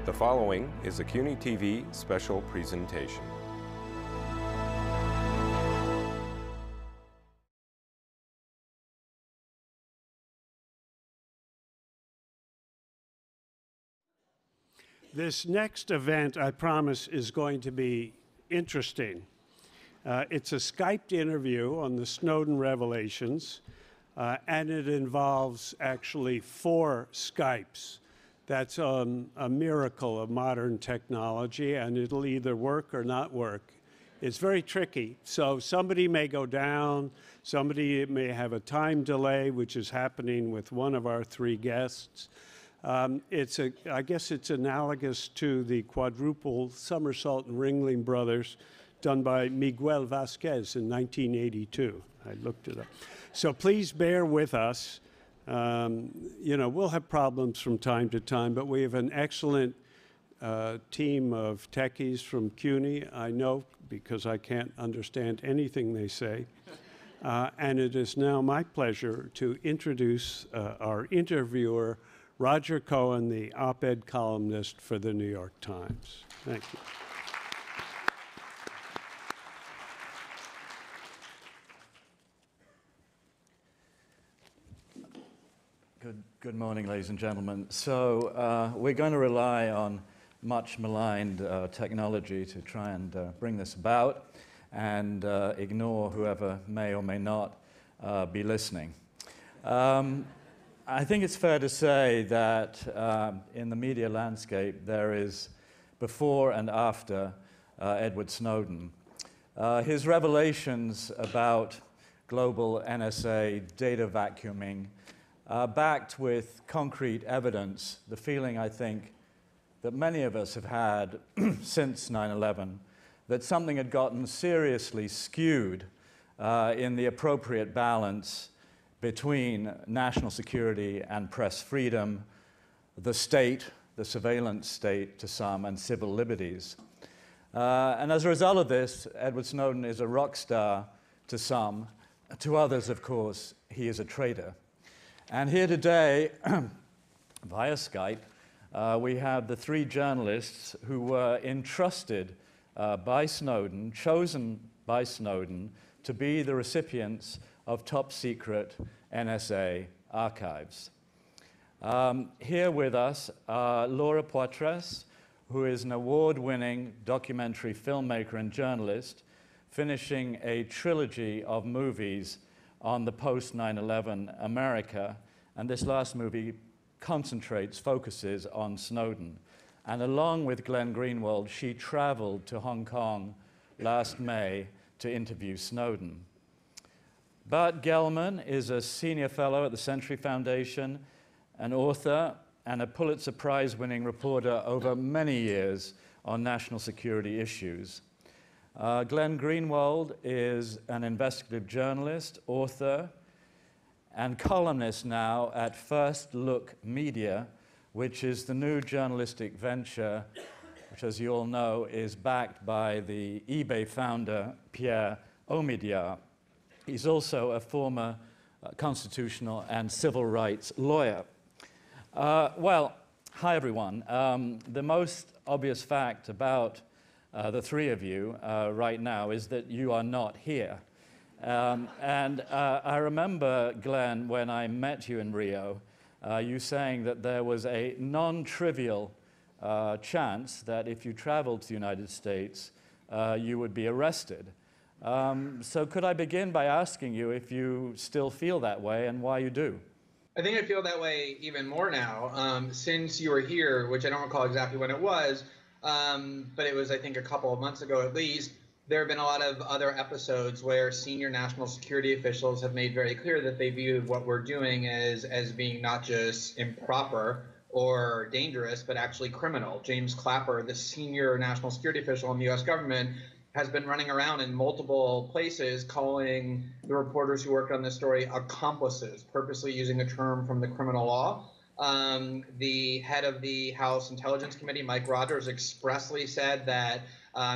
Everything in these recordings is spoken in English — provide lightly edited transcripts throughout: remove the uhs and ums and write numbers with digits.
The following is a CUNY TV special presentation. This next event, I promise, is going to be interesting. It's a Skyped interview on the Snowden revelations, and it involves actually 4 Skypes. That's a miracle of modern technology, and it'll either work or not work. It's very tricky. So somebody may go down, somebody may have a time delay, which is happening with one of our 3 guests. I guess it's analogous to the quadruple somersault and ringling brothers done by Miguel Vasquez in 1982. I looked it up. So please bear with us. You know, we'll have problems from time to time, but we have an excellent team of techies from CUNY. I know because I can't understand anything they say. And it is now my pleasure to introduce our interviewer, Roger Cohen, the op-ed columnist for the New York Times. Thank you. Good morning, ladies and gentlemen. So we're going to rely on much maligned technology to try and bring this about and ignore whoever may or may not be listening. I think it's fair to say that in the media landscape there is before and after Edward Snowden. His revelations about global NSA data vacuuming backed with concrete evidence, the feeling I think that many of us have had since 9/11, that something had gotten seriously skewed in the appropriate balance between national security and press freedom, the state, the surveillance state to some, and civil liberties. And as a result of this, Edward Snowden is a rock star to some. To others, of course, he is a traitor. And here today, via Skype, we have the 3 journalists who were entrusted by Snowden, chosen by Snowden, to be the recipients of top-secret NSA archives. Here with us are Laura Poitras, who is an award-winning documentary filmmaker and journalist, finishing a trilogy of movies on the post-9/11 America, and this last movie focuses on Snowden. And along with Glenn Greenwald, she traveled to Hong Kong last May to interview Snowden. Bart Gellman is a senior fellow at the Century Foundation, an author, and a Pulitzer Prize-winning reporter over many years on national security issues. Glenn Greenwald is an investigative journalist, author, and columnist now at First Look Media, which is the new journalistic venture, which, as you all know, is backed by the eBay founder, Pierre Omidyar. He's also a former constitutional and civil rights lawyer. Well, hi everyone. The most obvious fact about the 3 of you right now is that you are not here. I remember, Glenn, when I met you in Rio, you saying that there was a non-trivial chance that if you traveled to the United States, you would be arrested. So could I begin by asking you if you still feel that way and why you do? I think I feel that way even more now. Since you were here, which I don't recall exactly when it was, but it was, I think, a couple of months ago at least, there have been a lot of other episodes where senior national security officials have made very clear that they view what we're doing as being not just improper or dangerous, but actually criminal. James Clapper, the senior national security official in the U.S. government, has been running around in multiple places calling the reporters who worked on this story accomplices, purposely using a term from the criminal law. The head of the House Intelligence Committee, Mike Rogers, expressly said that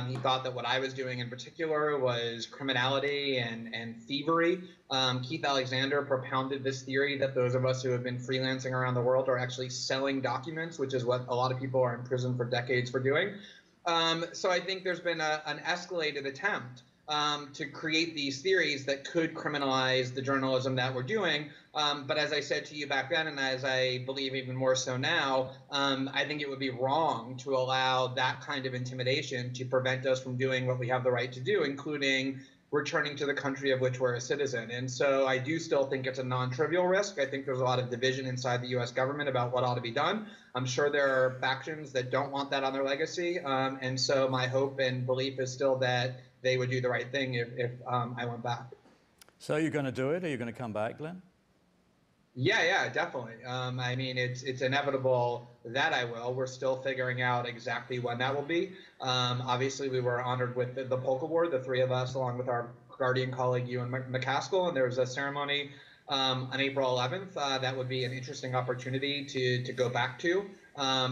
He thought that what I was doing in particular was criminality and thievery. Keith Alexander propounded this theory that those of us who have been freelancing around the world are actually selling documents, which is what a lot of people are in prison for decades for doing. So I think there's been an escalated attempt to create these theories that could criminalize the journalism that we're doing. But as I said to you back then, and as I believe even more so now, I think it would be wrong to allow that kind of intimidation to prevent us from doing what we have the right to do, including returning to the country of which we're a citizen. And so I do still think it's a non-trivial risk. I think there's a lot of division inside the US government about what ought to be done. I'm sure there are factions that don't want that on their legacy. And so my hope and belief is still that they would do the right thing if I went back. So you're going to do it? Are you going to come back, Glenn? Yeah, definitely. I mean, it's inevitable that I will. We're still figuring out exactly when that will be. Obviously, we were honored with the Polk Award, the three of us, along with our Guardian colleague, Ewan McCaskill, and there was a ceremony on April 11th. That would be an interesting opportunity to go back to.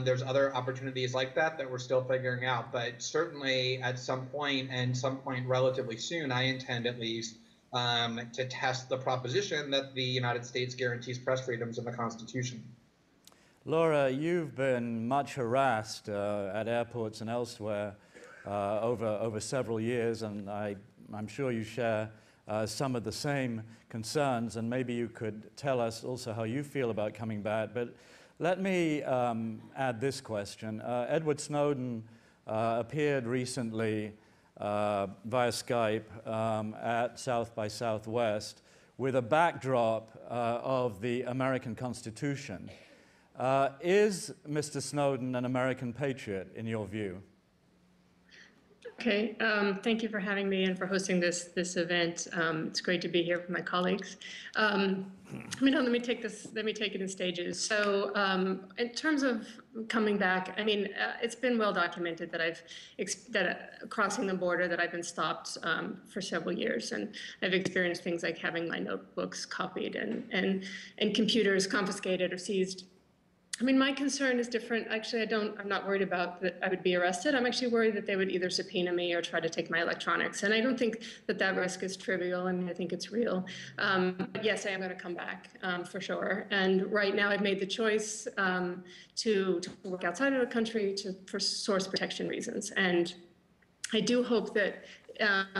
There's other opportunities like that we're still figuring out, but certainly at some point, and some point relatively soon, I intend at least to test the proposition that the United States guarantees press freedoms in the Constitution. Laura, you've been much harassed at airports and elsewhere over several years, and I'm sure you share some of the same concerns, and maybe you could tell us also how you feel about coming back. But let me add this question. Edward Snowden appeared recently via Skype at South by Southwest with a backdrop of the American Constitution. Is Mr. Snowden an American patriot, in your view? Okay, thank you for having me and for hosting this event. It's great to be here with my colleagues. Let me take it in stages. So in terms of coming back, I mean, it's been well documented that crossing the border that I've been stopped for several years, and I've experienced things like having my notebooks copied and computers confiscated or seized. I mean, my concern is different. Actually, I'm not worried about that I would be arrested. I'm actually worried that they would either subpoena me or try to take my electronics. And I don't think that risk is trivial. I mean, I think it's real. But yes, I am going to come back for sure. And right now I've made the choice to work outside of the country for source protection reasons. And I do hope that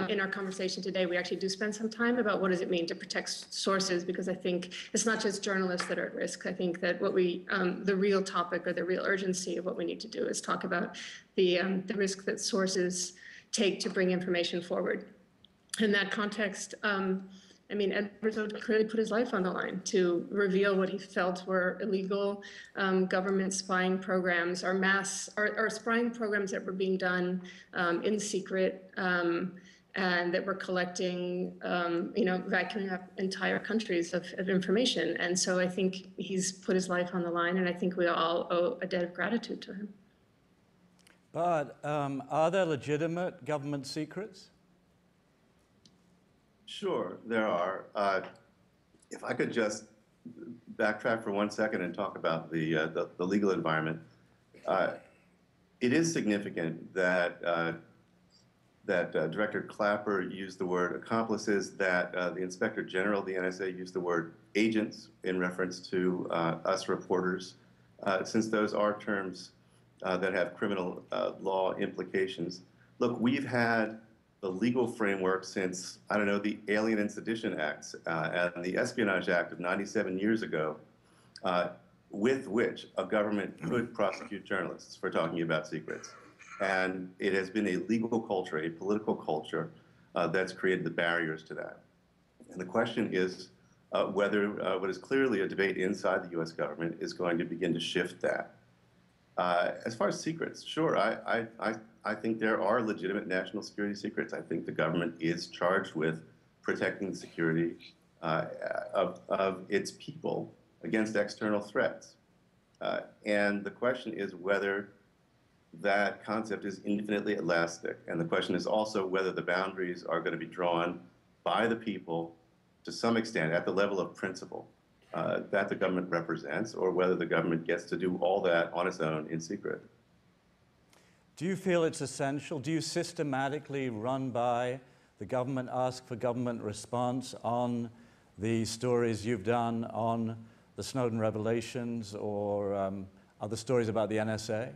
in our conversation today, we actually do spend some time about what does it mean to protect sources, because I think it's not just journalists that are at risk. I think that the real topic or the real urgency of what we need to do is talk about the risk that sources take to bring information forward. In that context, I mean, Edward clearly put his life on the line to reveal what he felt were illegal government spying programs, or spying programs that were being done in secret and that were collecting, vacuuming up entire countries of information. And so I think he's put his life on the line, and I think we all owe a debt of gratitude to him. But are there legitimate government secrets? Sure, there are. If I could just backtrack for 1 second and talk about the legal environment. It is significant that Director Clapper used the word accomplices, that the Inspector General of the NSA used the word agents in reference to us reporters, since those are terms that have criminal law implications. Look, we've had the legal framework since, I don't know, the Alien and Sedition Acts and the Espionage Act of 97 years ago, with which a government could prosecute journalists for talking about secrets. And it has been a legal culture, a political culture, that's created the barriers to that. And the question is whether what is clearly a debate inside the US government is going to begin to shift that. As far as secrets, sure, I think there are legitimate national security secrets. I think the government is charged with protecting the security of its people against external threats. And the question is whether that concept is infinitely elastic. And the question is also whether the boundaries are going to be drawn by the people to some extent at the level of principle that the government represents, or whether the government gets to do all that on its own in secret. Do you feel it's essential? Do you systematically run by the government, ask for government response on the stories you've done on the Snowden revelations or other stories about the NSA?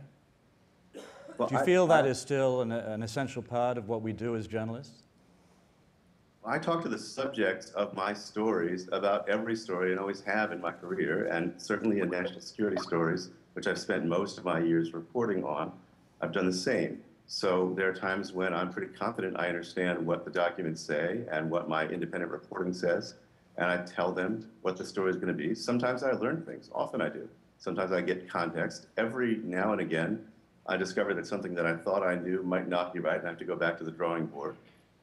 Well, Do you feel that is still an essential part of what we do as journalists? I talk to the subjects of my stories about every story and always have in my career, and certainly in national security stories, which I've spent most of my years reporting on, I've done the same. So there are times when I'm pretty confident I understand what the documents say and what my independent reporting says, and I tell them what the story is going to be. Sometimes I learn things, often I do. Sometimes I get context. Every now and again, I discover that something that I thought I knew might not be right, and I have to go back to the drawing board.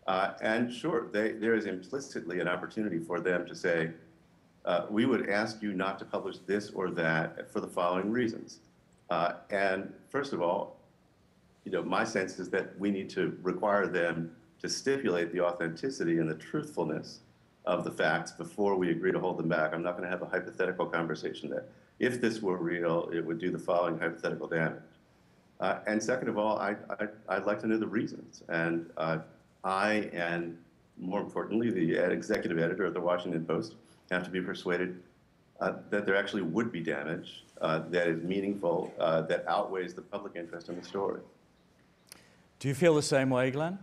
And sure, there is implicitly an opportunity for them to say, we would ask you not to publish this or that for the following reasons. And first of all, my sense is that we need to require them to stipulate the authenticity and the truthfulness of the facts before we agree to hold them back. I'm not going to have a hypothetical conversation that if this were real, it would do the following hypothetical damage. And second of all, I'd like to know the reasons. And I, and more importantly, the executive editor of the Washington Post, have to be persuaded that there actually would be damage that is meaningful, that outweighs the public interest in the story. Do you feel the same way, Glenn?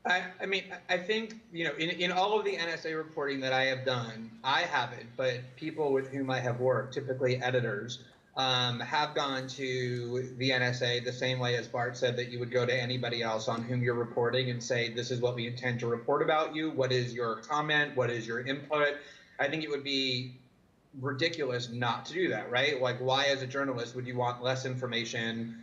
I mean, I think, in all of the NSA reporting that I have done, I haven't, but people with whom I have worked, typically editors, have gone to the NSA the same way as Bart said that you would go to anybody else on whom you're reporting and say, this is what we intend to report about you. What is your comment? What is your input? I think it would be ridiculous not to do that, right? Like, why as a journalist would you want less information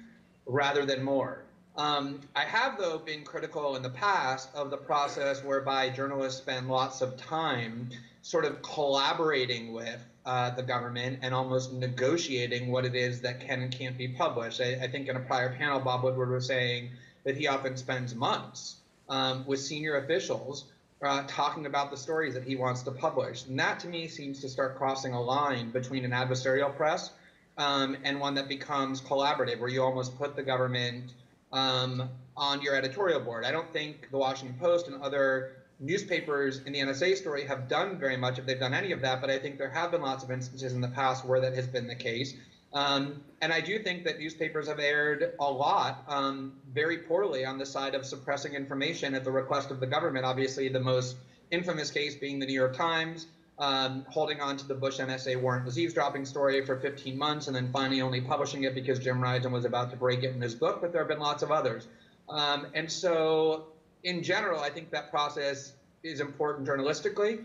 rather than more? I have, though, been critical in the past of the process whereby journalists spend lots of time sort of collaborating with the government and almost negotiating what it is that can and can't be published. I think in a prior panel, Bob Woodward was saying that he often spends months with senior officials talking about the stories that he wants to publish. And that, to me, seems to start crossing a line between an adversarial press and one that becomes collaborative, where you almost put the government on your editorial board. I don't think the Washington Post and other newspapers in the NSA story have done very much, if they've done any of that, but I think there have been lots of instances in the past where that has been the case. And I do think that newspapers have erred a lot very poorly on the side of suppressing information at the request of the government. Obviously, the most infamous case being the New York Times, holding on to the Bush NSA warrantless eavesdropping story for 15 months and then finally only publishing it because Jim Risen was about to break it in his book, but there have been lots of others. And so, in general, I think that process is important journalistically.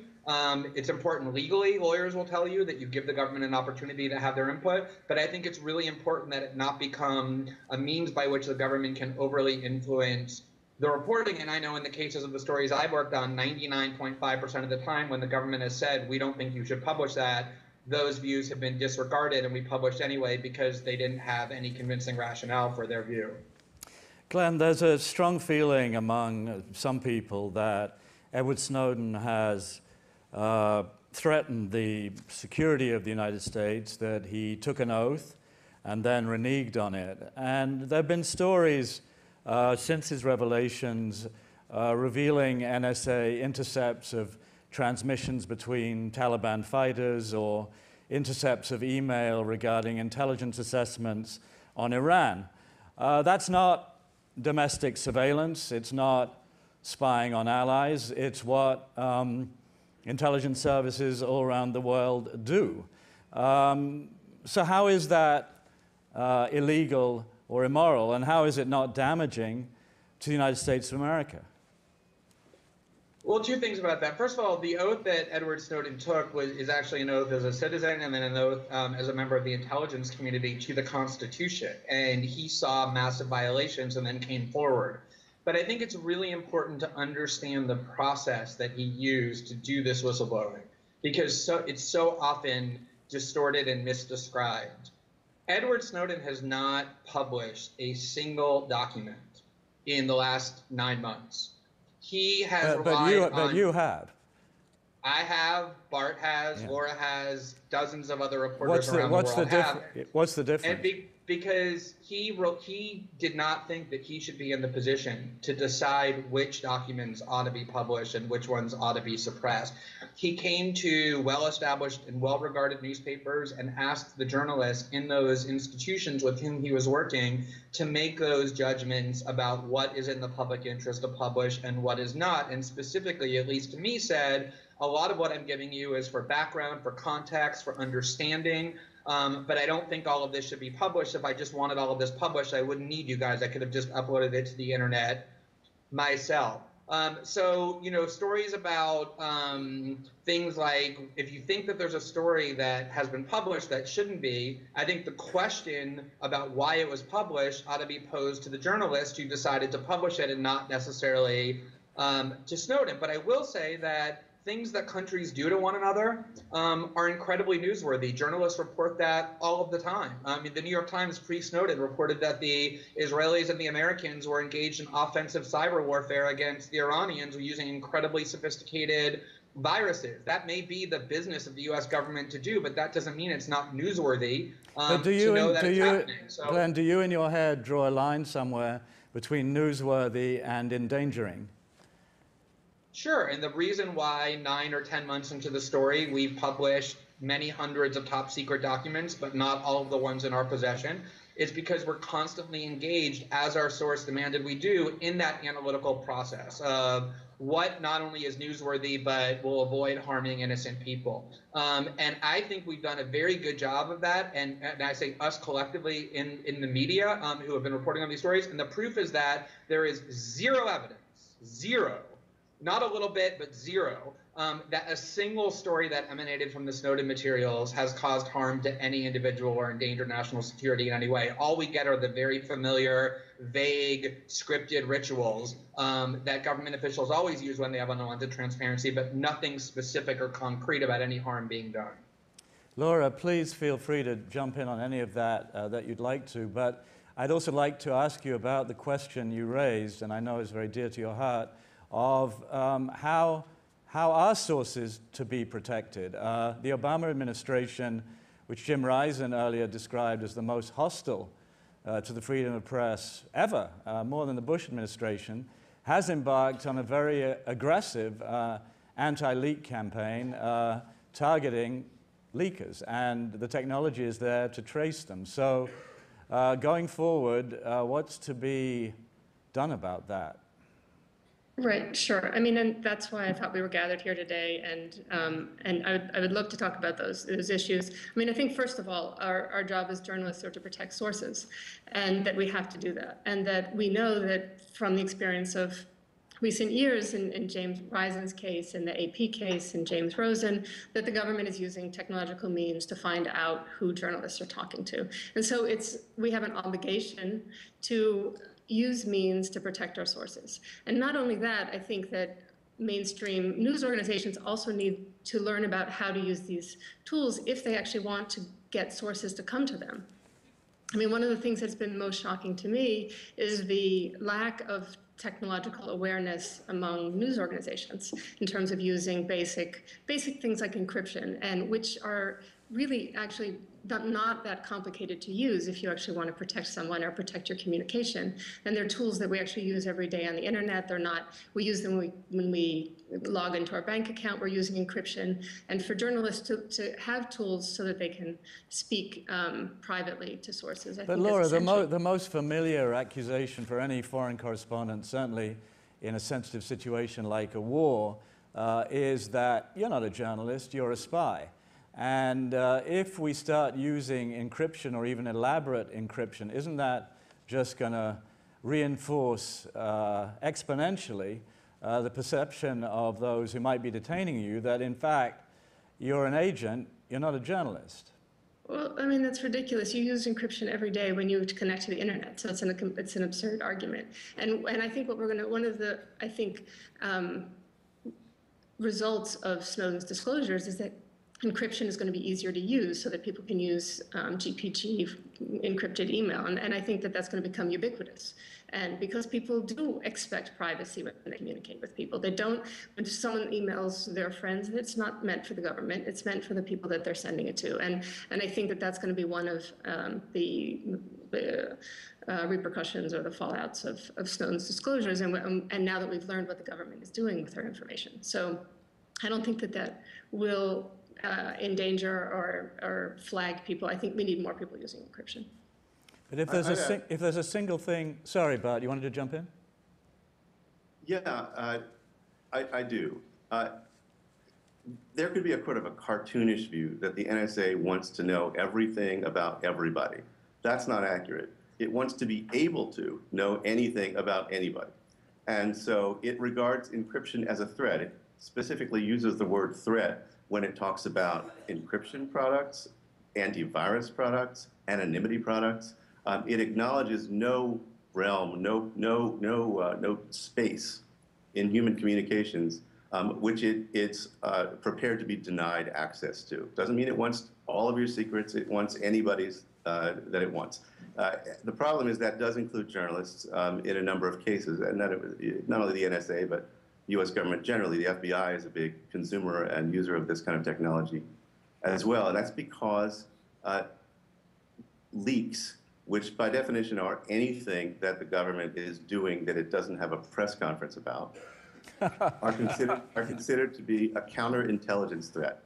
It's important legally. Lawyers will tell you that you give the government an opportunity to have their input, but I think it's really important that it not become a means by which the government can overly influence the reporting. And I know in the cases of the stories I've worked on, 99.5% of the time when the government has said, we don't think you should publish that, those views have been disregarded and we published anyway because they didn't have any convincing rationale for their view. Glenn, there's a strong feeling among some people that Edward Snowden has threatened the security of the United States, that he took an oath and then reneged on it. And there have been stories since his revelations revealing NSA intercepts of transmissions between Taliban fighters or intercepts of email regarding intelligence assessments on Iran. That's not domestic surveillance, it's not spying on allies, it's what intelligence services all around the world do. So how is that illegal or immoral, and how is it not damaging to the United States of America? Well, two things about that. First of all, the oath that Edward Snowden took is actually an oath as a citizen and then an oath as a member of the intelligence community to the Constitution. And he saw massive violations and then came forward. But I think it's really important to understand the process that he used to do this whistleblowing, because it's so often distorted and misdescribed. Edward Snowden has not published a single document in the last 9 months. He has relied on... But you have. I have, Bart has, Yeah. Laura has, dozens of other reporters around the world have. What's the difference? And because he did not think that he should be in the position to decide which documents ought to be published and which ones ought to be suppressed. He came to well-established and well-regarded newspapers and asked the journalists in those institutions with whom he was working to make those judgments about what is in the public interest to publish and what is not. And specifically, at least to me, said, a lot of what I'm giving you is for background, for context, for understanding. But I don't think all of this should be published. If I just wanted all of this published, I wouldn't need you guys. I could have just uploaded it to the internet myself. So, you know, stories about things like, if you think that there's a story that has been published that shouldn't be, I think the question about why it was published ought to be posed to the journalist who decided to publish it and not necessarily to Snowden. But I will say that things that countries do to one another are incredibly newsworthy. Journalists report that all of the time. I mean, the New York Times pre-Snowden reported that the Israelis and the Americans were engaged in offensive cyber warfare against the Iranians using incredibly sophisticated viruses. That may be the business of the U.S. government to do, but that doesn't mean it's not newsworthy to know that it's happening. So, Glenn, do you in your head draw a line somewhere between newsworthy and endangering? Sure, and the reason why 9 or 10 months into the story, we've published many hundreds of top secret documents, but not all of the ones in our possession, is because we're constantly engaged, as our source demanded we do, in that analytical process of what not only is newsworthy, but will avoid harming innocent people. And I think we've done a very good job of that, and I say us collectively in the media who have been reporting on these stories, and the proof is that there is zero evidence, zero, not a little bit, but zero, that a single story that emanated from the Snowden materials has caused harm to any individual or endangered national security in any way. All we get are the very familiar, vague, scripted rituals that government officials always use when they have unwanted transparency, but nothing specific or concrete about any harm being done. Laura, please feel free to jump in on any of that that you'd like to, but I'd also like to ask you about the question you raised, and I know is very dear to your heart, of how are sources to be protected? The Obama administration, which Jim Risen earlier described as the most hostile to the freedom of press ever, more than the Bush administration, has embarked on a very aggressive anti-leak campaign targeting leakers, and the technology is there to trace them. So going forward, what's to be done about that? Right, sure. I mean, and that's why I thought we were gathered here today, and I would love to talk about those issues. I mean, I think first of all, our job as journalists are to protect sources, and that we have to do that, and that we know that from the experience of recent years in James Risen's case, in the AP case, in James Rosen, that the government is using technological means to find out who journalists are talking to. And so we have an obligation to use means to protect our sources. And not only that, I think that mainstream news organizations also need to learn about how to use these tools if they actually want to get sources to come to them. I mean, one of the things that's been most shocking to me is the lack of technological awareness among news organizations in terms of using basic things like encryption, and which are really actually not that complicated to use if you actually want to protect someone or protect your communication. And they're tools that we actually use every day on the internet. They're not, we use them when we log into our bank account, we're using encryption. And for journalists to have tools so that they can speak privately to sources, I think Laura, is essential. the most familiar accusation for any foreign correspondent, certainly in a sensitive situation like a war, is that you're not a journalist, you're a spy. And if we start using encryption or even elaborate encryption, isn't that just going to reinforce exponentially the perception of those who might be detaining you that, in fact, you're an agent, you're not a journalist? Well, I mean, that's ridiculous. You use encryption every day when you connect to the internet, so it's an absurd argument. And I think what we're going to, one of the, I think, results of Snowden's disclosures is that encryption is going to be easier to use so that people can use GPG, encrypted email. And I think that that's going to become ubiquitous. And because people do expect privacy when they communicate with people, they don't, when someone emails their friends, it's not meant for the government, it's meant for the people that they're sending it to. And I think that that's going to be one of the repercussions or the fallouts of Snowden's disclosures, and now that we've learned what the government is doing with their information. So I don't think that that will endanger or flag people. I think we need more people using encryption. But if there's a single thing, sorry, Bart, you wanted to jump in? Yeah, I do. There could be a kind of a cartoonish view that the NSA wants to know everything about everybody. That's not accurate. It wants to be able to know anything about anybody. And so it regards encryption as a threat. It specifically uses the word threat when it talks about encryption products, antivirus products, anonymity products. It acknowledges no realm, no space in human communications which it's prepared to be denied access to. Doesn't mean it wants all of your secrets. It wants anybody's that it wants. The problem is that does include journalists in a number of cases, and not only the NSA, but U.S. government generally. The FBI is a big consumer and user of this kind of technology as well, and that's because leaks, which by definition are anything that the government is doing that it doesn't have a press conference about, are considered to be a counterintelligence threat.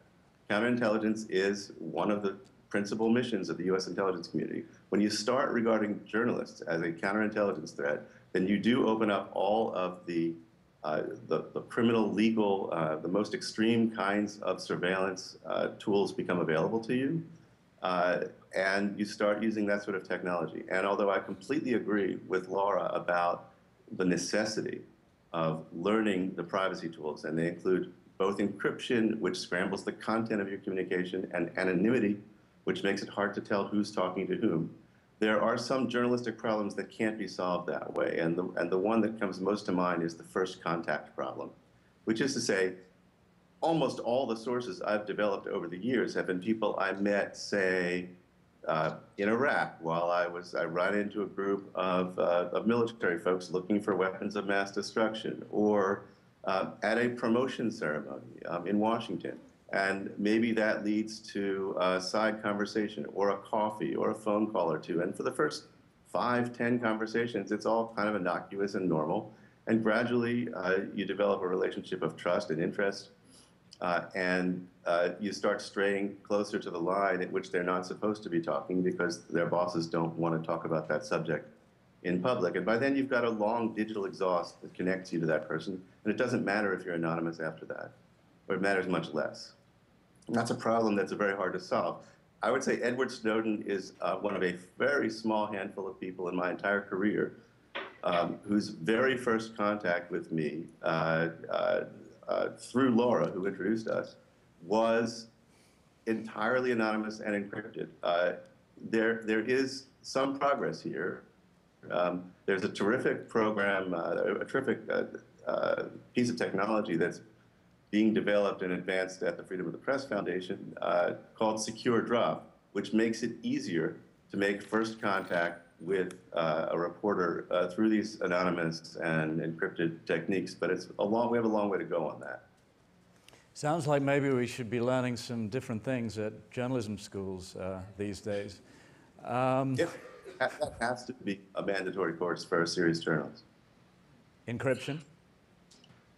Counterintelligence is one of the principal missions of the U.S. intelligence community. When you start regarding journalists as a counterintelligence threat, then you do open up all of the criminal, legal, the most extreme kinds of surveillance tools become available to you. And you start using that sort of technology. And although I completely agree with Laura about the necessity of learning the privacy tools, and they include both encryption, which scrambles the content of your communication, and anonymity, which makes it hard to tell who's talking to whom, there are some journalistic problems that can't be solved that way. And the one that comes most to mind is the first contact problem, which is to say, almost all the sources I've developed over the years have been people I met, say, in Iraq while I ran into a group of military folks looking for weapons of mass destruction, or at a promotion ceremony in Washington. And maybe that leads to a side conversation or a coffee or a phone call or two. And for the first 5, 10 conversations, it's all kind of innocuous and normal. And gradually, you develop a relationship of trust and interest. And you start straying closer to the line at which they're not supposed to be talking because their bosses don't want to talk about that subject in public. And by then, you've got a long digital exhaust that connects you to that person. And it doesn't matter if you're anonymous after that, or it matters much less. And that's a problem that's very hard to solve. I would say Edward Snowden is one of a very small handful of people in my entire career whose very first contact with me through Laura, who introduced us, was entirely anonymous and encrypted. There is some progress here. There's a terrific program, a terrific piece of technology that's being developed and advanced at the Freedom of the Press Foundation called Secure Drop, which makes it easier to make first contact with a reporter through these anonymous and encrypted techniques. But we have a long way to go on that. Sounds like maybe we should be learning some different things at journalism schools these days. That has to be a mandatory course for a serious journalist. Encryption?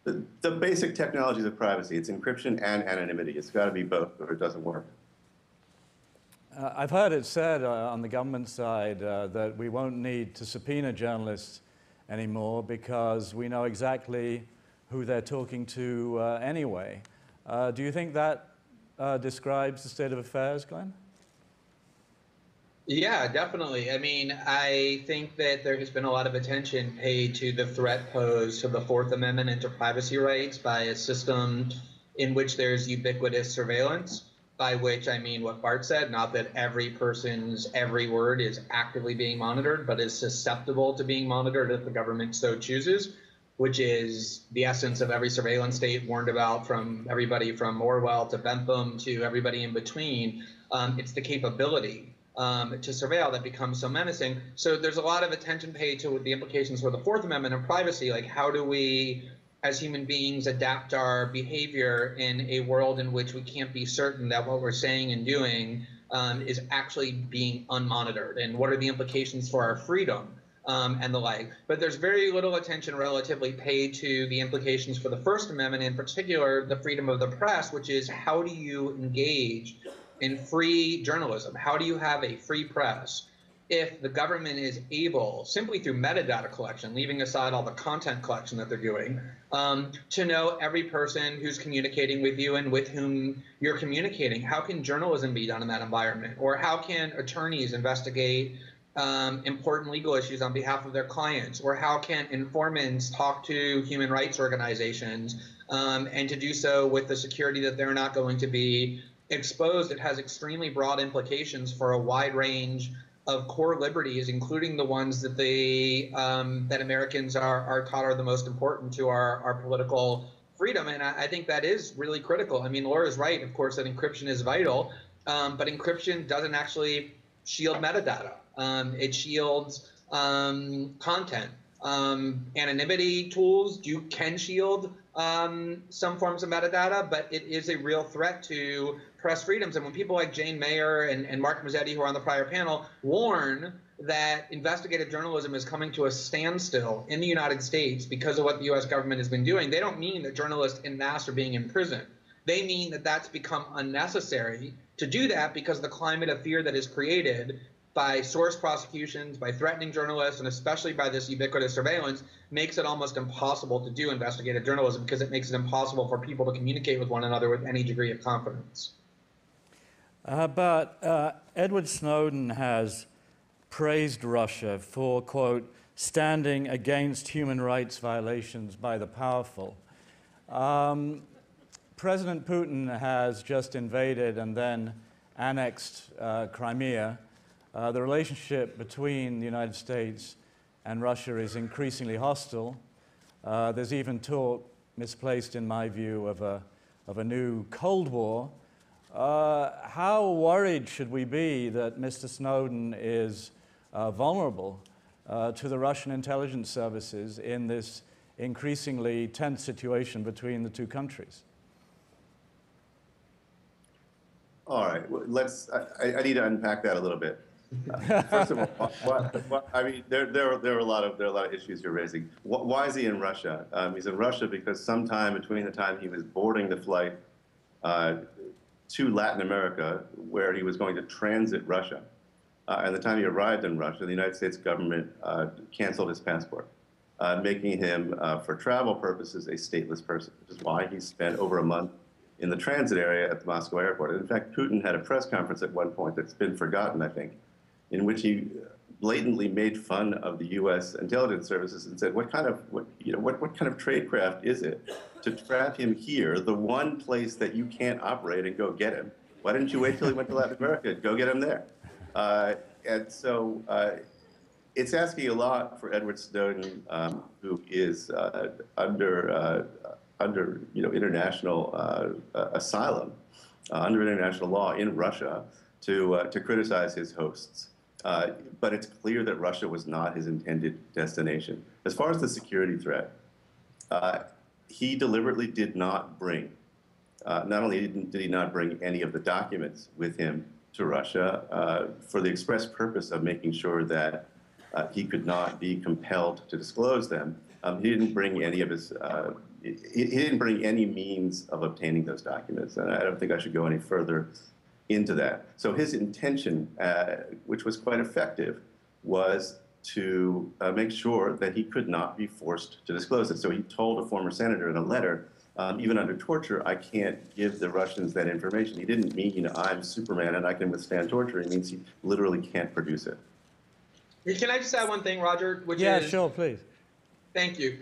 The basic technologies of privacy, it's encryption and anonymity. It's got to be both or it doesn't work. I've heard it said on the government side that we won't need to subpoena journalists anymore because we know exactly who they're talking to anyway. Do you think that describes the state of affairs, Glenn? Yeah, definitely. I mean, I think that there has been a lot of attention paid to the threat posed to the Fourth Amendment and to privacy rights by a system in which there's ubiquitous surveillance, by which I mean what Bart said, not that every person's every word is actively being monitored, but is susceptible to being monitored if the government so chooses, which is the essence of every surveillance state warned about, from everybody from Orwell to Bentham to everybody in between. It's the capability to surveil that becomes so menacing. So there's a lot of attention paid to the implications for the Fourth Amendment and privacy. Like, how do we, as human beings, adapt our behavior in a world in which we can't be certain that what we're saying and doing is actually being unmonitored? And what are the implications for our freedom? And the like. But there's very little attention relatively paid to the implications for the First Amendment, in particular, the freedom of the press, which is how do you engage in free journalism? How do you have a free press if the government is able, simply through metadata collection, leaving aside all the content collection that they're doing, to know every person who's communicating with you and with whom you're communicating? How can journalism be done in that environment? Or how can attorneys investigate important legal issues on behalf of their clients? Or how can informants talk to human rights organizations and to do so with the security that they're not going to be exposed? It has extremely broad implications for a wide range of core liberties, including the ones that that Americans are taught are the most important to our political freedom. And I think that is really critical. I mean, Laura's right, of course, that encryption is vital, but encryption doesn't actually shield metadata. It shields content. Anonymity tools can shield some forms of metadata, but it is a real threat to press freedoms. And when people like Jane Mayer and Mark Mazzetti, who are on the prior panel, warn that investigative journalism is coming to a standstill in the United States because of what the U.S. government has been doing, they don't mean that journalists en masse are being imprisoned. They mean that that's become unnecessary to do that because the climate of fear that is created by source prosecutions, by threatening journalists, and especially by this ubiquitous surveillance, makes it almost impossible to do investigative journalism because it makes it impossible for people to communicate with one another with any degree of confidence. But Edward Snowden has praised Russia for, quote, standing against human rights violations by the powerful. President Putin has just invaded and then annexed Crimea. The relationship between the United States and Russia is increasingly hostile. There's even talk, misplaced in my view, of a new Cold War. How worried should we be that Mr. Snowden is vulnerable to the Russian intelligence services in this increasingly tense situation between the two countries? All right, well, I need to unpack that a little bit. First of all, I mean, there are a lot of issues you're raising. Why is he in Russia? He's in Russia because sometime between the time he was boarding the flight to Latin America, where he was going to transit Russia, and the time he arrived in Russia, the United States government canceled his passport, making him, for travel purposes, a stateless person, which is why he spent over a month in the transit area at the Moscow airport. And in fact, Putin had a press conference at one point that's been forgotten, I think, in which he blatantly made fun of the U.S. intelligence services and said, what kind of tradecraft is it to trap him here, the one place that you can't operate, and go get him? Why didn't you wait till he went to Latin America? Go get him there. And so it's asking a lot for Edward Snowden, who is under international asylum, under international law in Russia, to criticize his hosts. But it's clear that Russia was not his intended destination. As far as the security threat, he deliberately did not bring, not only did he not bring any of the documents with him to Russia for the express purpose of making sure that he could not be compelled to disclose them, he didn't bring any of his, he didn't bring any means of obtaining those documents. And I don't think I should go any further into that. So his intention, which was quite effective, was to make sure that he could not be forced to disclose it. So he told a former senator in a letter, even under torture, I can't give the Russians that information. He didn't mean, I'm Superman and I can withstand torture. He means he literally can't produce it. Can I just add one thing, Roger? Yeah, sure, please. Thank you.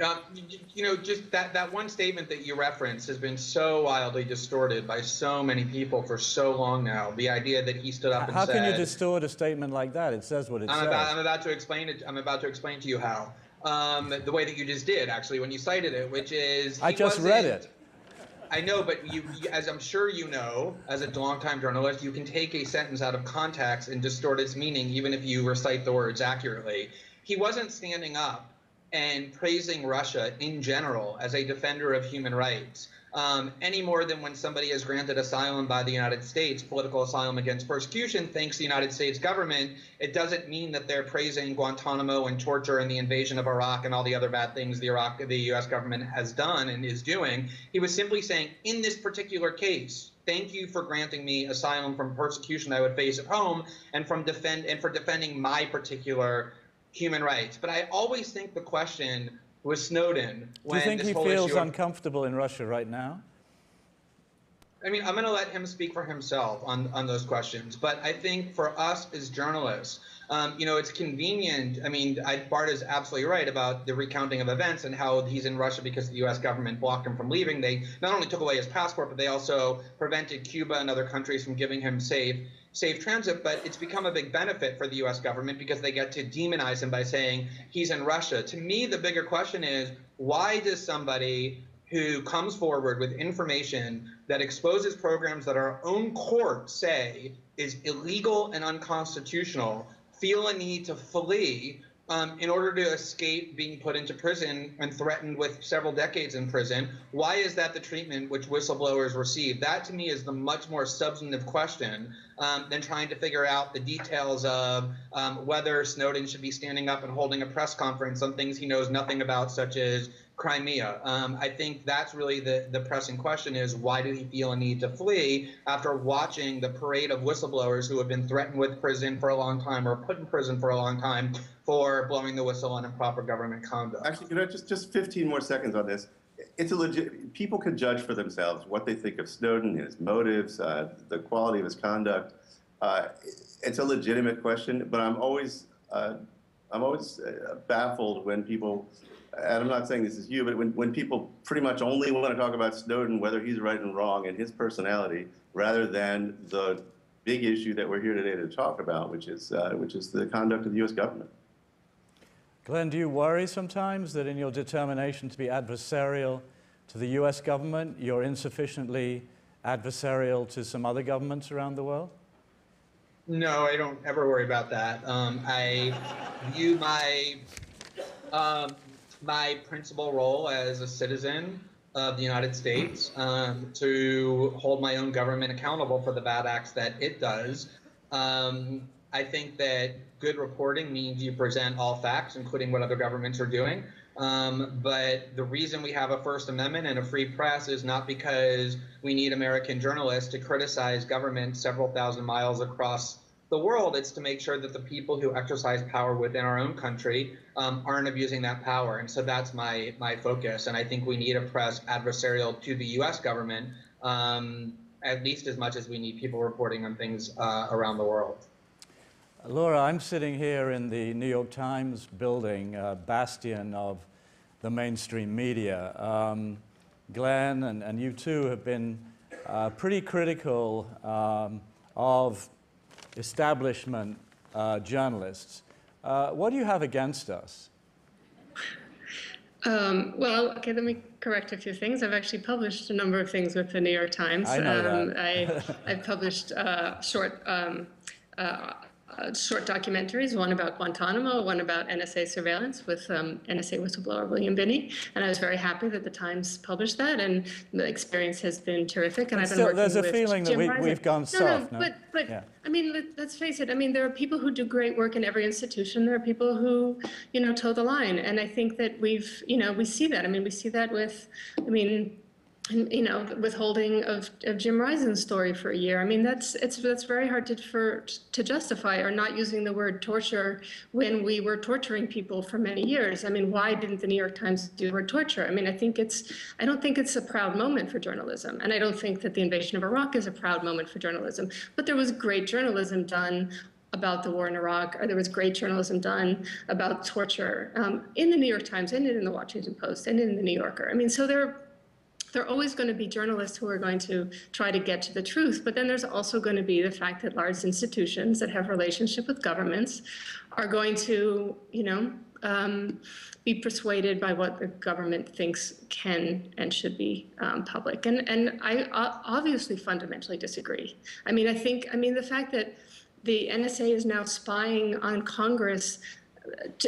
Just that one statement that you referenced has been so wildly distorted by so many people for so long now. The idea that he stood up and said... How can you distort a statement like that? It says what it says. I'm about to explain it. I'm about to explain to you how. The way that you just did, actually, when you cited it, which is... I just read it. I know, but as I'm sure you know, as a longtime journalist, you can take a sentence out of context and distort its meaning, even if you recite the words accurately. He wasn't standing up and praising Russia in general as a defender of human rights, any more than when somebody is granted asylum by the United States, political asylum against persecution, thanks to the United States government. It doesn't mean that they're praising Guantanamo and torture and the invasion of Iraq and all the other bad things the U.S. government has done and is doing. He was simply saying, in this particular case, thank you for granting me asylum from persecution I would face at home and for defending my particular human rights. But I always think the question with Snowden, do you think he feels uncomfortable in Russia right now? I mean, I'm going to let him speak for himself on those questions. But I think for us as journalists, you know, it's convenient. I mean, Bart is absolutely right about the recounting of events and how he's in Russia because the U.S. government blocked him from leaving. They not only took away his passport, but they also prevented Cuba and other countries from giving him safe transit. But it's become a big benefit for the U.S. government because they get to demonize him by saying he's in Russia. To me, the bigger question is, why does somebody who comes forward with information that exposes programs that our own courts say is illegal and unconstitutional feel a need to flee in order to escape being put into prison and threatened with several decades in prison? Why is that the treatment which whistleblowers receive? That, to me, is the much more substantive question than trying to figure out the details of whether Snowden should be standing up and holding a press conference on things he knows nothing about, such as Crimea. I think that's really the pressing question, is why did he feel a need to flee after watching the parade of whistleblowers who have been threatened with prison for a long time or put in prison for a long time for blowing the whistle on improper government conduct? Actually, can I just 15 more seconds on this? It's a legit, people can judge for themselves what they think of Snowden, his motives, the quality of his conduct. It's a legitimate question, but I'm always baffled when people, and I'm not saying this is you, but when people pretty much only want to talk about Snowden, whether he's right and wrong, and his personality, rather than the big issue that we're here today to talk about, which is the conduct of the U.S. government. Glenn, do you worry sometimes that in your determination to be adversarial to the U.S. government, you're insufficiently adversarial to some other governments around the world? No, I don't ever worry about that. I view my principal role as a citizen of the United States to hold my own government accountable for the bad acts that it does. I think that good reporting means you present all facts, including what other governments are doing. But the reason we have a First Amendment and a free press is not because we need American journalists to criticize government several thousand miles across the world. It's to make sure that the people who exercise power within our own country aren't abusing that power. And so that's my focus. And I think we need a press adversarial to the U.S. government at least as much as we need people reporting on things around the world. Laura, I'm sitting here in the New York Times building, bastion of the mainstream media. Glenn and you too have been pretty critical of establishment journalists. What do you have against us? Well, okay, let me correct a few things. I've actually published a number of things with the New York Times. I know that. I've published short documentaries, one about Guantanamo, one about NSA surveillance with NSA whistleblower William Binney, and I was very happy that the Times published that, and the experience has been terrific. And I've been working with there's a feeling that we've gone soft. No, but yeah. I mean, let's face it. I mean, there are people who do great work in every institution. There are people who, toe the line, and I think that we see that. I mean, we see that with, withholding of Jim Risen's story for a year. I mean, that's very hard to justify, or not using the word torture when we were torturing people for many years. I mean, why didn't the New York Times do the word torture? I mean, I don't think it's a proud moment for journalism, and I don't think that the invasion of Iraq is a proud moment for journalism. But there was great journalism done about the war in Iraq, or there was great journalism done about torture in the New York Times and in the Washington Post and in the New Yorker. I mean, so there are always going to be journalists who are going to try to get to the truth, but then there's also going to be the fact that large institutions that have relationship with governments are going to, be persuaded by what the government thinks can and should be public. And I obviously fundamentally disagree. I mean, the fact that the NSA is now spying on Congress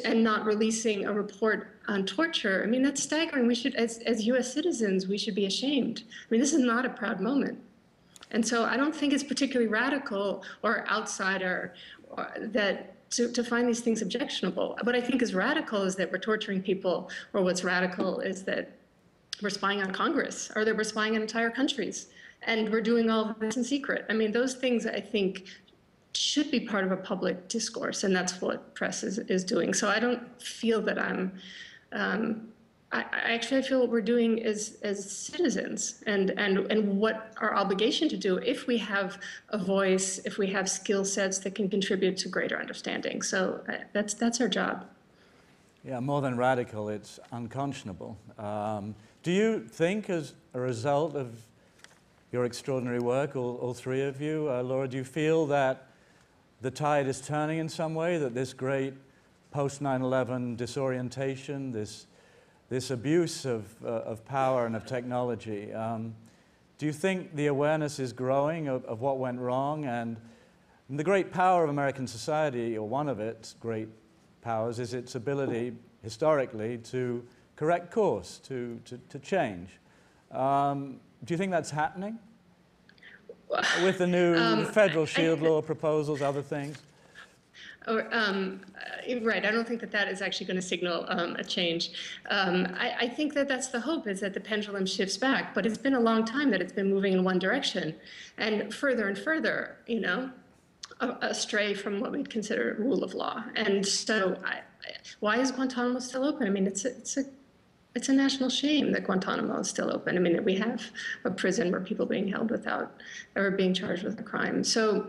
and not releasing a report on torture, I mean, that's staggering. We should, as US citizens, we should be ashamed. I mean, this is not a proud moment. And so I don't think it's particularly radical or outsider to find these things objectionable. What I think is radical is that we're torturing people, or what's radical is that we're spying on Congress, or that we're spying on entire countries, and we're doing all of this in secret. I mean, those things, I think, should be part of a public discourse, and that's what press is doing. So I don't feel that I feel what we're doing as citizens, and what our obligation to do if we have a voice, if we have skill sets that can contribute to greater understanding. So that's our job. Yeah, more than radical, it's unconscionable. Do you think, as a result of your extraordinary work, all three of you, Laura, do you feel that the tide is turning in some way, that this great post-9/11 disorientation, this abuse of power and of technology, do you think the awareness is growing of what went wrong? And the great power of American society, or one of its great powers, is its ability, historically, to correct course, to change. Do you think that's happening? With the new federal shield law proposals, other things? Right, I don't think that is actually going to signal a change. I think that that's the hope, is that the pendulum shifts back, but it's been a long time that it's been moving in one direction, and further, you know, astray from what we'd consider rule of law. And so why is Guantanamo still open? I mean, it's a national shame that Guantanamo is still open. I mean, that we have a prison where people are being held without ever being charged with a crime. So,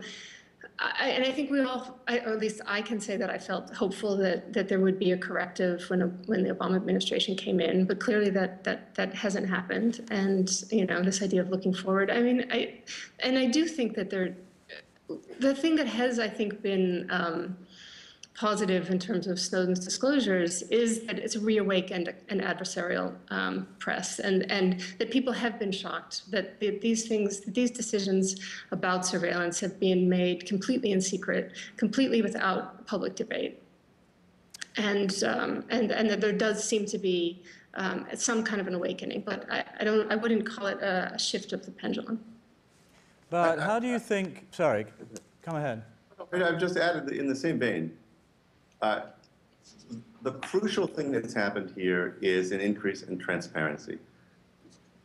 I think we all, or at least I can say that I felt hopeful that there would be a corrective when the Obama administration came in, but clearly that hasn't happened. And, you know, this idea of looking forward, I mean, I do think that the thing that has, I think, been positive in terms of Snowden's disclosures is that it's reawakened an adversarial press, and that people have been shocked that these decisions about surveillance have been made completely in secret, completely without public debate, and that there does seem to be some kind of an awakening, but I wouldn't call it a shift of the pendulum. But how do you think? Sorry, come ahead. I've just added in the same vein. The crucial thing that's happened here is an increase in transparency.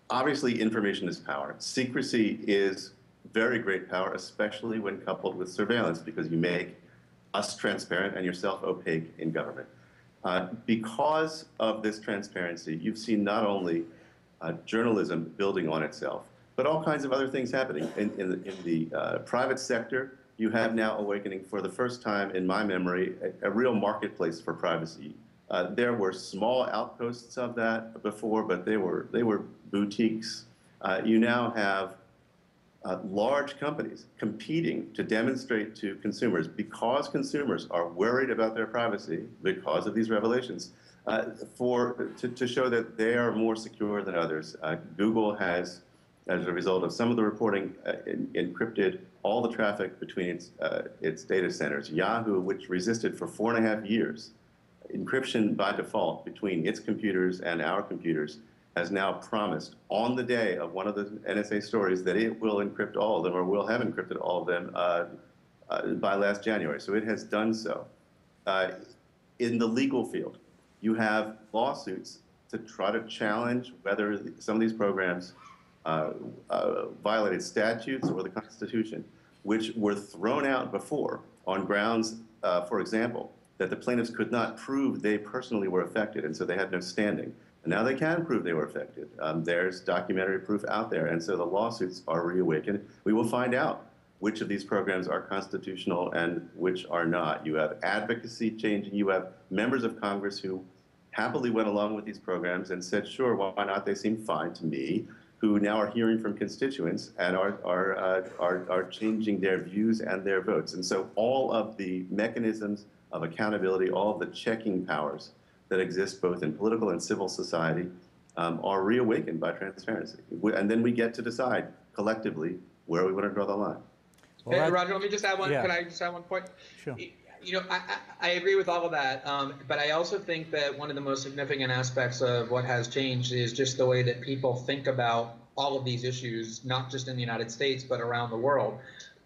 Obviously, information is power. Secrecy is very great power, especially when coupled with surveillance, because you make us transparent and yourself opaque in government. Because of this transparency, you've seen not only journalism building on itself, but all kinds of other things happening. In the private sector, you have now awakening, for the first time in my memory, a real marketplace for privacy. There were small outposts of that before, but they were boutiques. You now have large companies competing to demonstrate to consumers, because consumers are worried about their privacy because of these revelations, to show that they are more secure than others. Google has, as a result of some of the reporting, encrypted all the traffic between its data centers. Yahoo, which resisted for 4.5 years encryption by default between its computers and our computers, has now promised on the day of one of the NSA stories that it will encrypt all of them, or will have encrypted all of them by last January. So it has done so. In the legal field, you have lawsuits to try to challenge whether some of these programs violated statutes or the Constitution, which were thrown out before on grounds, for example, that the plaintiffs could not prove they personally were affected, and so they had no standing. And now they can prove they were affected. There's documentary proof out there, and so the lawsuits are reawakened. We will find out which of these programs are constitutional and which are not. You have advocacy changing. You have members of Congress who happily went along with these programs and said, sure, why not? They seem fine to me. who now are hearing from constituents and are changing their views and their votes. And so all of the mechanisms of accountability, all of the checking powers that exist both in political and civil society are reawakened by transparency. And then we get to decide collectively where we want to draw the line. Well, hey, Roger, let me just add one. Yeah. Can I just add one point? Sure. You know, I agree with all of that, but I also think that one of the most significant aspects of what has changed is just the way that people think about all of these issues, not just in the United States, but around the world.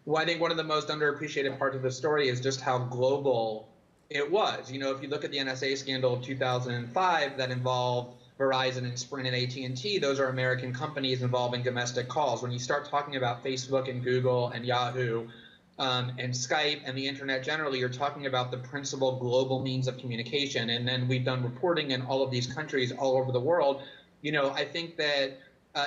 Well, I think one of the most underappreciated parts of the story is just how global it was. You know, if you look at the NSA scandal of 2005 that involved Verizon and Sprint and AT&T, those are American companies involving domestic calls. When you start talking about Facebook and Google and Yahoo, and Skype and the internet generally, you're talking about the principal global means of communication. And then we've done reporting in all of these countries all over the world. You know, I think that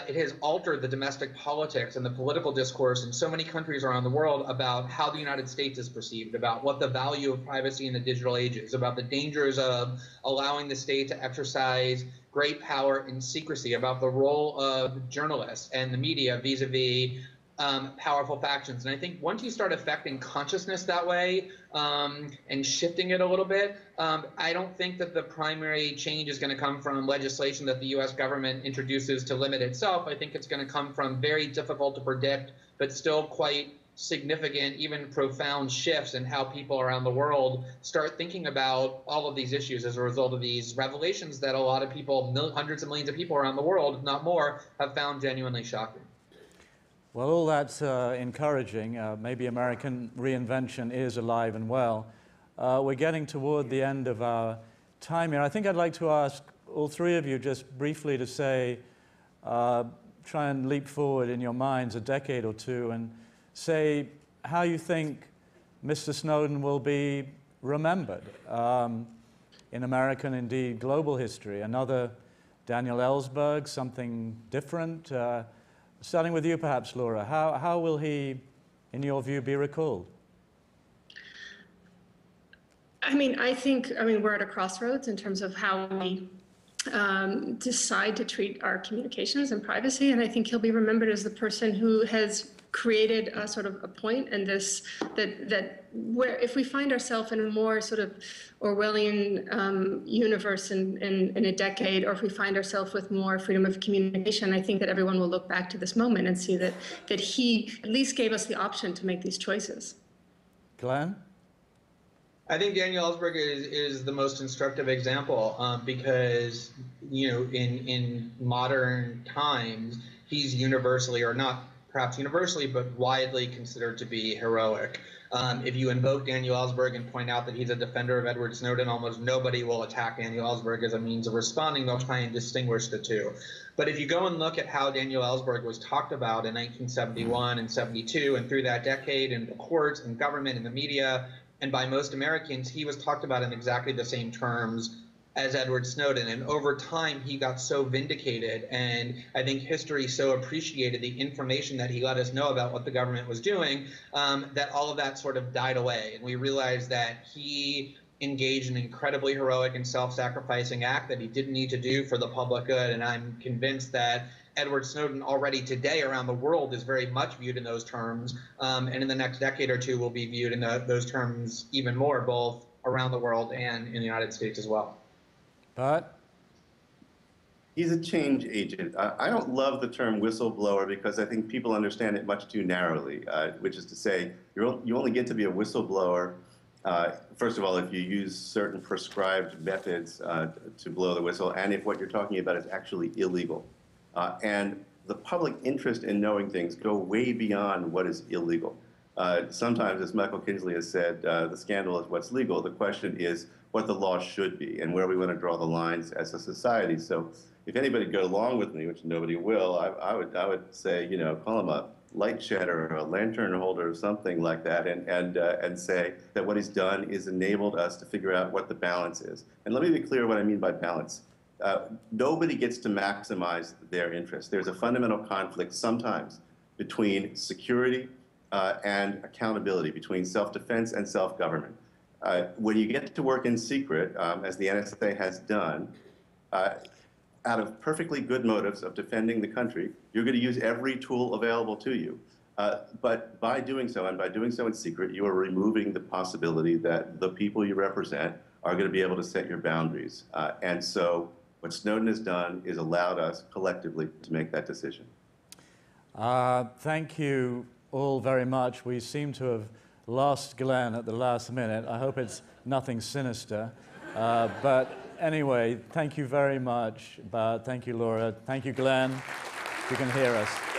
it has altered the domestic politics and the political discourse in so many countries around the world about how the United States is perceived, about what the value of privacy in the digital age is, about the dangers of allowing the state to exercise great power in secrecy, about the role of journalists and the media vis-a-vis powerful factions. And I think once you start affecting consciousness that way and shifting it a little bit, I don't think that the primary change is going to come from legislation that the U.S. government introduces to limit itself. I think it's going to come from very difficult to predict, but still quite significant, even profound shifts in how people around the world start thinking about all of these issues as a result of these revelations that a lot of people, hundreds of millions of people around the world, if not more, have found genuinely shocking. Well, all that's encouraging. Maybe American reinvention is alive and well. We're getting toward the end of our time here. I think I'd like to ask all three of you just briefly to say, try and leap forward in your minds a decade or two and say how you think Mr. Snowden will be remembered in American, indeed global history. Another Daniel Ellsberg, something different? Starting with you, perhaps, Laura, how will he, in your view, be recalled? I mean, we're at a crossroads in terms of how we decide to treat our communications and privacy, and I think he'll be remembered as the person who has created a sort of a point in this, that where if we find ourselves in a more sort of Orwellian universe in a decade, or if we find ourselves with more freedom of communication, I think that everyone will look back to this moment and see that he at least gave us the option to make these choices. Glenn? I think Daniel Ellsberg is the most instructive example because, you know, in modern times, he's universally, or not perhaps universally, but widely considered to be heroic. If you invoke Daniel Ellsberg and point out that he's a defender of Edward Snowden, almost nobody will attack Daniel Ellsberg as a means of responding. They'll try and distinguish the two. But if you go and look at how Daniel Ellsberg was talked about in 1971 and 72 and through that decade in the courts and government and the media and by most Americans, he was talked about in exactly the same terms as Edward Snowden. And over time, he got so vindicated, and I think history so appreciated the information that he let us know about what the government was doing, that all of that sort of died away. And we realized that he engaged in an incredibly heroic and self-sacrificing act that he didn't need to do for the public good. And I'm convinced that Edward Snowden already today around the world is very much viewed in those terms, and in the next decade or two will be viewed in those terms even more, both around the world and in the United States as well. But he's a change agent. I don't love the term whistleblower because I think people understand it much too narrowly, which is to say you only get to be a whistleblower, first of all, if you use certain prescribed methods to blow the whistle, and if what you're talking about is actually illegal. And the public interest in knowing things go way beyond what is illegal. Sometimes, as Michael Kinsley has said, the scandal is what's legal. The question is what the law should be and where we want to draw the lines as a society. So if anybody go along with me, which nobody will, I would say, you know, call him a light shedder or a lantern holder or something like that, and say that what he's done is enabled us to figure out what the balance is. And let me be clear what I mean by balance. Nobody gets to maximize their interest. There's a fundamental conflict sometimes between security and accountability, between self-defense and self-government. When you get to work in secret, as the NSA has done, out of perfectly good motives of defending the country, you're going to use every tool available to you. But by doing so, and by doing so in secret, you are removing the possibility that the people you represent are going to be able to set your boundaries. And so what Snowden has done is allowed us collectively to make that decision. Thank you all very much. We seem to have lost Glenn at the last minute. I hope it's nothing sinister. But anyway, thank you very much. Thank you, Laura. Thank you, Glenn. You can hear us.